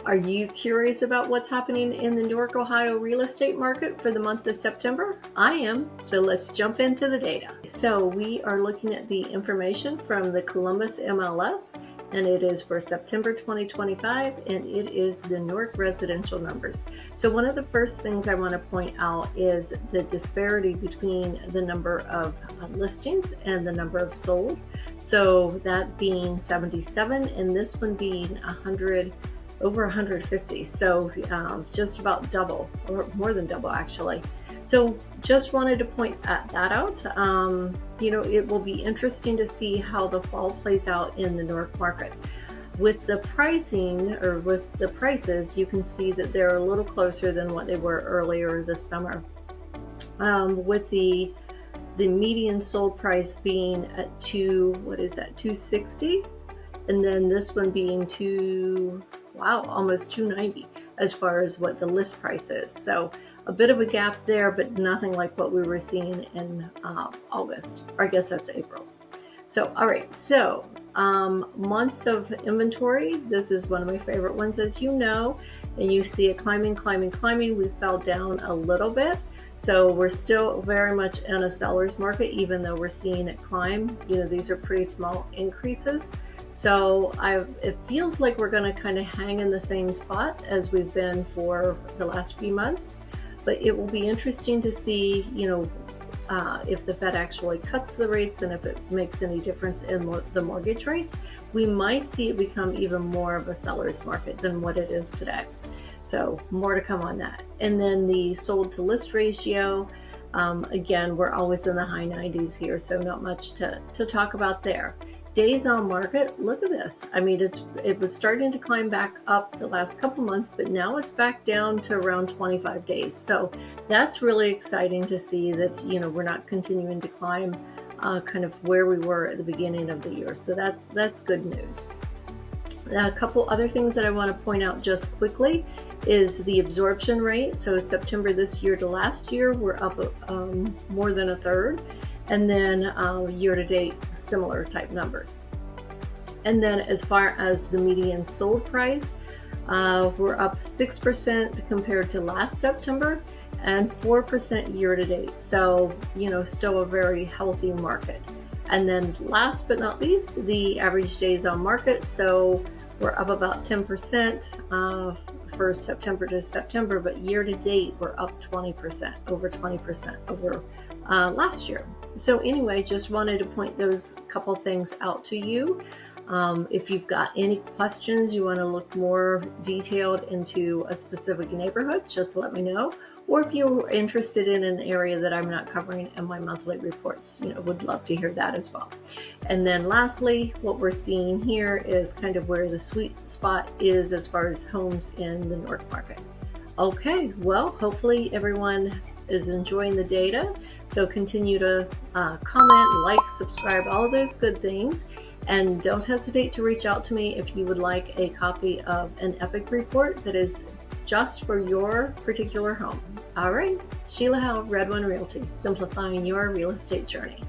Are you curious about what's happening in the Newark, Ohio real estate market for the month of September? I am, so let's jump into the data. So we are looking at the information from the Columbus MLS, and it is for September 2025, and it is the Newark residential numbers. So one of the first things I want to point out is the disparity between the number of listings and the number of sold. So that being 77, and this one being over 150, so just about double, or more than double actually. So just wanted to point that out. It will be interesting to see how the fall plays out in the Newark market. With the pricing, or with the prices, you can see that they're a little closer than what they were earlier this summer. With the median sold price being at $260, and then this one being almost $290 as far as what the list price is. So a bit of a gap there, but nothing like what we were seeing in August, or I guess that's April. So, all right, so months of inventory. This is one of my favorite ones, as you know, and you see it climbing. We fell down a little bit. So we're still very much in a seller's market, even though we're seeing it climb. These are pretty small increases. So it feels like we're going to kind of hang in the same spot as we've been for the last few months. But it will be interesting to see, if the Fed actually cuts the rates and if it makes any difference in the mortgage rates. We might see it become even more of a seller's market than what it is today. So more to come on that. And then the sold to list ratio, again, we're always in the high 90s here, so not much to talk about there. Days on market, look at this. I mean, it was starting to climb back up the last couple months, but now it's back down to around 25 days. So that's really exciting to see that, we're not continuing to climb kind of where we were at the beginning of the year. So that's good news. A couple other things that I want to point out just quickly is the absorption rate. So September this year to last year, we're up more than a third. And then year to date, similar type numbers. And then as far as the median sold price, we're up 6% compared to last September and 4% year to date. So, still a very healthy market. And then last but not least, the average days on market. So we're up about 10% for September to September, but year to date, we're up 20%, over 20% over last year. So anyway, just wanted to point those couple things out to you. If you've got any questions, you want to look more detailed into a specific neighborhood, just let me know. Or if you're interested in an area that I'm not covering in my monthly reports, would love to hear that as well. And then lastly, what we're seeing here is kind of where the sweet spot is as far as homes in the Newark market. Okay, well, hopefully everyone is enjoying the data. So continue to comment, like, subscribe, all of those good things. And don't hesitate to reach out to me if you would like a copy of an epic report that is just for your particular home. All right, Sheila Howell, Red One Realty, simplifying your real estate journey.